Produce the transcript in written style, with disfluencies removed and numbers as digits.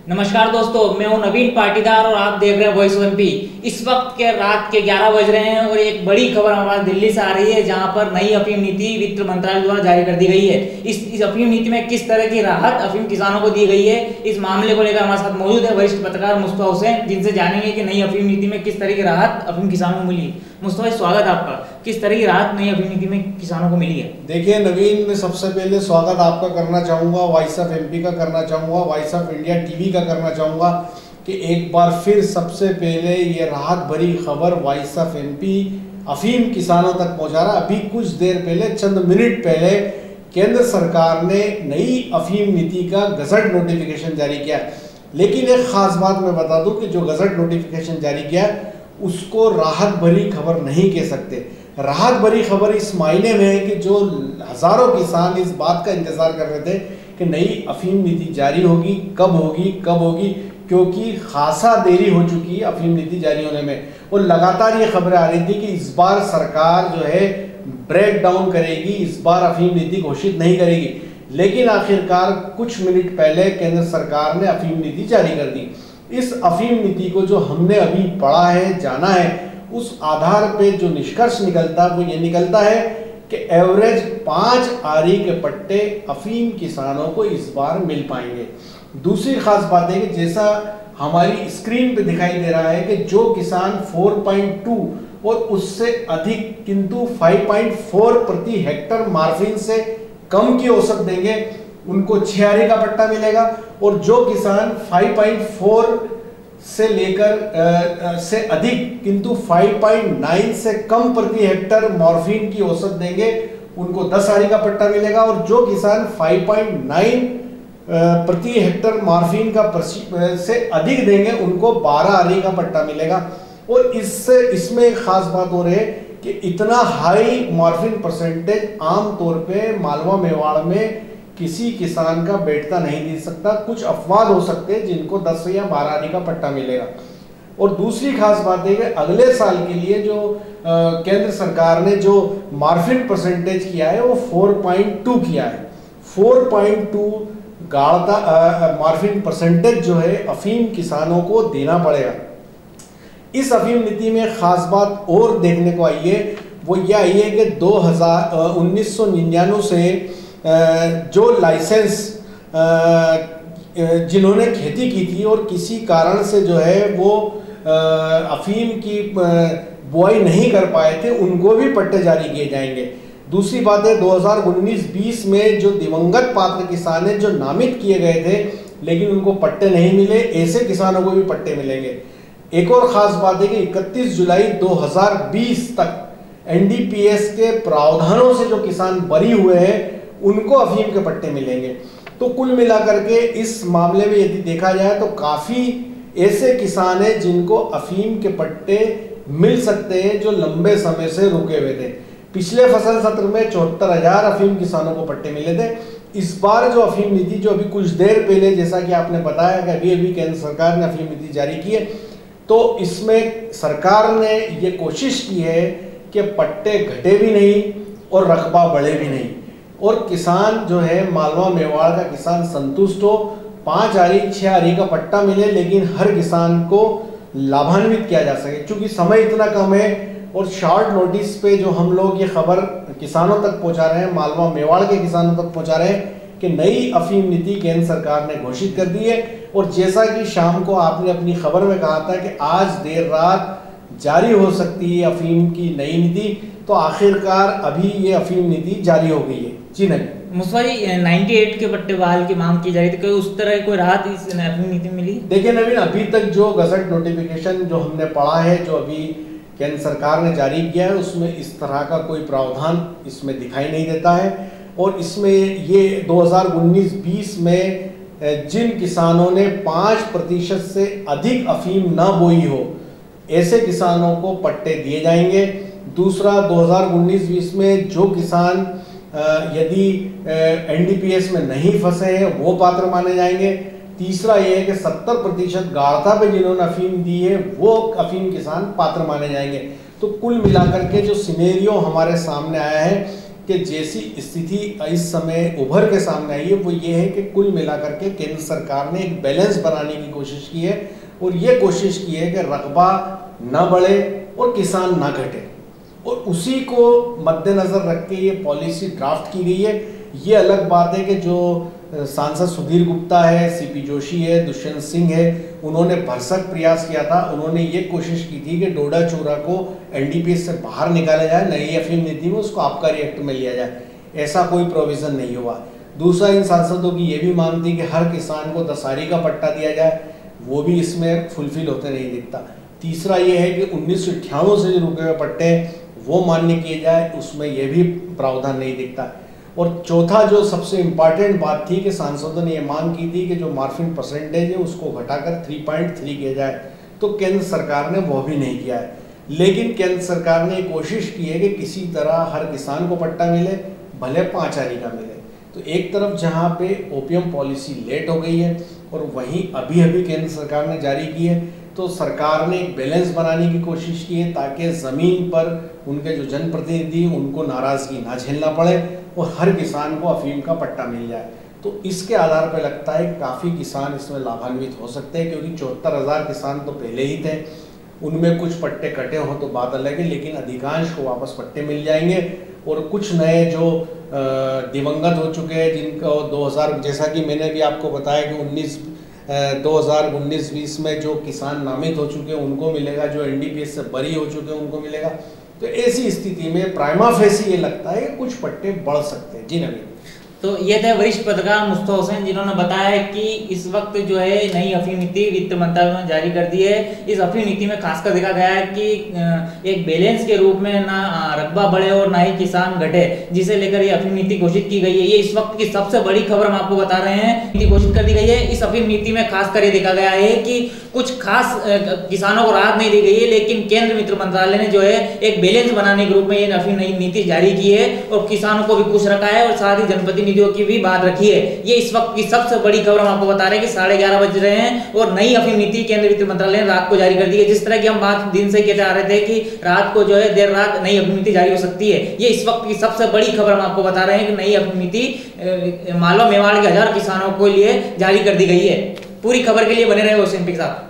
नमस्कार दोस्तों, मैं हूं नवीन पाटीदार और आप देख रहे हैं वॉइस ऑफ एमपी। इस वक्त के रात के 11 बज रहे हैं और एक बड़ी खबर हमारे दिल्ली से आ रही है, जहां पर नई अफीम नीति वित्त मंत्रालय द्वारा जारी कर दी गई है। इस अफीम नीति में किस तरह की राहत अफीम किसानों को दी गई है, इस मामले को लेकर हमारे साथ मौजूद है वरिष्ठ पत्रकार मुस्तफा हुसैन, जिनसे जानेंगे कि नई अफीम नीति में किस तरह की राहत अफीम किसानों को मिली। मुस्तफा, स्वागत है आपका। किस तरह की राहत नई अफीम नीति में किसानों को मिली है? देखिए नवीन, मैं सबसे पहले स्वागत आपका करना चाहूँगा, वॉइस ऑफ एमपी का करना चाहूँगा, वॉइस ऑफ इंडिया टीवी का करना चाहूँगा कि एक बार फिर सबसे पहले ये राहत भरी खबर वॉइस ऑफ एमपी अफीम किसानों तक पहुँचा रहा। अभी कुछ देर पहले, चंद मिनट पहले केंद्र सरकार ने नई अफीम नीति का गजट नोटिफिकेशन जारी किया। लेकिन एक ख़ास बात मैं बता दूं कि जो गजट नोटिफिकेशन जारी किया उसको राहत भरी खबर नहीं कह सकते। राहत भरी खबर इस मायने में है कि जो हज़ारों किसान इस बात का इंतज़ार कर रहे थे कि नई अफीम नीति जारी होगी, कब होगी, क्योंकि खासा देरी हो चुकी है अफीम नीति जारी होने में। और लगातार ये खबरें आ रही थी कि इस बार सरकार जो है ब्रेक डाउन करेगी, इस बार अफीम नीति घोषित नहीं करेगी। लेकिन आखिरकार कुछ मिनट पहले केंद्र सरकार ने अफीम नीति जारी कर दी। इस अफीम नीति को जो हमने अभी पढ़ा है, जाना है, उस आधार पे जो निष्कर्ष निकलता है वो ये निकलता है कि एवरेज 5 आरी के पट्टे अफीम किसानों को इस बार मिल पाएंगे। दूसरी खास बात है कि जैसा हमारी स्क्रीन पे दिखाई दे रहा है कि जो किसान 4.2 और उससे अधिक किंतु 5.4 प्रति हेक्टर मार्जिन से कम की औसत देंगे उनको 6 आरी का पट्टा मिलेगा। और जो किसान 5.4 से लेकर से अधिक किंतु 5.9 से कम प्रति हेक्टर मॉर्फिन की औसत देंगे उनको 10 आरी का पट्टा मिलेगा। और जो किसान 5.9 प्रति हेक्टर मॉर्फिन का से अधिक देंगे उनको 12 आरी का पट्टा मिलेगा। और इसमें एक खास बात हो रही है कि इतना हाई मॉर्फिन परसेंटेज आम तौर पे मालवा मेवाड़ में किसी किसान का बैठता नहीं दे सकता। कुछ अपवाद हो सकते हैं जिनको 10 या 12 आरी का पट्टा मिलेगा। और दूसरी खास बात है कि अगले साल के लिए जो केंद्र सरकार ने जो मॉर्फिन परसेंटेज किया है वो 4.2 किया है। 4.2 गाढ़ता मॉर्फिन परसेंटेज जो है अफीम किसानों को देना पड़ेगा। इस अफीम नीति में खास बात और देखने को आई है, वो यह आई है कि 1999 से जो लाइसेंस जिन्होंने खेती की थी और किसी कारण से जो है वो अफीम की बुआई नहीं कर पाए थे, उनको भी पट्टे जारी किए जाएंगे। दूसरी बात है 2019-20 में जो दिवंगत पात्र किसान हैं जो नामित किए गए थे लेकिन उनको पट्टे नहीं मिले, ऐसे किसानों को भी पट्टे मिलेंगे। एक और ख़ास बात है कि 31 जुलाई 2020 तक एनडीपीएस के प्रावधानों से जो किसान बरी हुए हैं उनको अफीम के पट्टे मिलेंगे। तो कुल मिलाकर के इस मामले में यदि देखा जाए तो काफ़ी ऐसे किसान हैं जिनको अफीम के पट्टे मिल सकते हैं जो लंबे समय से रुके हुए थे। पिछले फसल सत्र में 74,000 अफीम किसानों को पट्टे मिले थे। इस बार जो अफीम नीति जो अभी कुछ देर पहले, जैसा कि आपने बताया कि अभी केंद्र सरकार ने अफीम नीति जारी की है, तो इसमें सरकार ने ये कोशिश की है कि पट्टे घटे भी नहीं और रकबा बढ़े भी नहीं और किसान जो है मालवा मेवाड़ का किसान संतुष्ट हो। 5 आरी 6 आरी का पट्टा मिले लेकिन हर किसान को लाभान्वित किया जा सके। क्योंकि समय इतना कम है और शॉर्ट नोटिस पे जो हम लोग ये खबर किसानों तक पहुंचा रहे हैं, मालवा मेवाड़ के किसानों तक पहुंचा रहे हैं कि नई अफीम नीति केंद्र सरकार ने घोषित कर दी है। और जैसा कि शाम को आपने अपनी खबर में कहा था कि आज देर रात जारी हो सकती है अफीम की नई नीति, तो आखिरकार अभी ये अफीम नीति जारी हो गई है। जी नहीं मुस्तफा जी, 98 के पट्टे बहाल की मांग की जा रही थी, कोई उस तरह कोई राहत इस अफीम नीति में मिली? देखिए नवीन, अभी तक जो गजट नोटिफिकेशन जो हमने पढ़ा है, जो अभी केंद्र सरकार ने जारी किया है, उसमें इस तरह का कोई प्रावधान इसमें दिखाई नहीं देता है। और इसमें ये 2019-20 में जिन किसानों ने 5% से अधिक अफीम न बोई हो ऐसे किसानों को पट्टे दिए जाएंगे। दूसरा, 2019-20 में जो किसान यदि एनडीपीएस में नहीं फंसे हैं वो पात्र माने जाएंगे। तीसरा ये है कि 70% गाढ़ता पे जिन्होंने अफीम दी है वो अफीम किसान पात्र माने जाएंगे। तो कुल मिलाकर के जो सिनेरियो हमारे सामने आया है कि जैसी स्थिति इस समय उभर के सामने आई है वो ये है कि कुल मिलाकर के केंद्र सरकार ने एक बैलेंस बनाने की कोशिश की है और ये कोशिश की है कि रकबा ना बढ़े और किसान ना घटे, और उसी को मद्देनजर रख के ये पॉलिसी ड्राफ्ट की गई है। ये अलग बात है कि जो सांसद सुधीर गुप्ता है, सीपी जोशी है, दुष्यंत सिंह है, उन्होंने भरसक प्रयास किया था। उन्होंने ये कोशिश की थी कि डोडा चूरा को एनडीपीएस से बाहर निकाला जाए, नई अफीम नीति में उसको आबकारी एक्ट में लिया जाए। ऐसा कोई प्रोविजन नहीं हुआ। दूसरा, इन सांसदों की ये भी मांग थी कि हर किसान को दसारी का पट्टा दिया जाए, वो भी इसमें फुलफिल होते नहीं दिखता। तीसरा ये है कि 1998 से जो रुके हुए पट्टे वो मान्य किए जाए, उसमें यह भी प्रावधान नहीं दिखता। और चौथा जो सबसे इम्पॉर्टेंट बात थी कि सांसदों ने ये मांग की थी कि जो मार्फिन परसेंटेज है उसको घटाकर 3.3 किया जाए, तो केंद्र सरकार ने वो भी नहीं किया है। लेकिन केंद्र सरकार ने कोशिश की है कि किसी तरह हर किसान को पट्टा मिले, भले 5 आरी का मिले। तो एक तरफ जहाँ पे ओपीएम पॉलिसी लेट हो गई है और वहीं अभी अभी केंद्र सरकार ने जारी की है, तो सरकार ने एक बैलेंस बनाने की कोशिश की है ताकि ज़मीन पर उनके जो जनप्रतिनिधि उनको नाराज़गी ना झेलना पड़े और हर किसान को अफीम का पट्टा मिल जाए। तो इसके आधार पर लगता है काफ़ी किसान इसमें लाभान्वित हो सकते हैं, क्योंकि 74,000 किसान तो पहले ही थे, उनमें कुछ पट्टे कटे हों तो बात अलग है, लेकिन अधिकांश को वापस पट्टे मिल जाएंगे। और कुछ नए जो दिवंगत हो चुके हैं जिनको 2000, जैसा कि मैंने भी आपको बताया कि 2019-20 में जो किसान नामित हो चुके हैं उनको मिलेगा, जो एनडीपीएस से बरी हो चुके हैं उनको मिलेगा। तो ऐसी स्थिति में प्राइमा फेसी ये लगता है कि कुछ पट्टे बढ़ सकते हैं। जी नवीन। तो ये थे वरिष्ठ पत्रकार मुस्तफा हुसैन, जिन्होंने बताया कि इस वक्त जो है नई अफीम नीति वित्त मंत्रालय ने जारी कर दी है। इस अफीम नीति में खासकर देखा गया है कि एक बैलेंस के रूप में ना रकबा बढ़े और ना ही किसान घटे, जिसे लेकर ये अफीम नीति घोषित की गई है। ये इस वक्त की सबसे बड़ी खबर हम आपको बता रहे हैं, नीति घोषित कर दी गई है। इस अफीम नीति में खासकर ये देखा गया है कि कुछ खास किसानों को राहत नहीं दी गई है, लेकिन केंद्र वित्त मंत्रालय ने जो है एक बैलेंस बनाने के रूप में ये अफीम नीति जारी की है और किसानों को भी खुश रखा है और साथ ही जनप्रतिनिधियों की भी बात रखी है। ये इस वक्त की सबसे बड़ी खबर हम आपको बता रहे हैं कि 11:30 बज रहे हैं और नई अफीम नीति केंद्र वित्त मंत्रालय ने रात को जारी कर दी है। जिस तरह की हम बात दिन से कहते आ रहे थे कि रात को जो है देर रात नई अफीम नीति जारी हो सकती है, ये इस वक्त की सबसे बड़ी खबर हम आपको बता रहे हैं कि नई अफीम नीति मालवा मेवाड़ के 1000 किसानों के लिए जारी कर दी गई है। पूरी खबर के लिए बने रहे ओसिम्पिक साहब।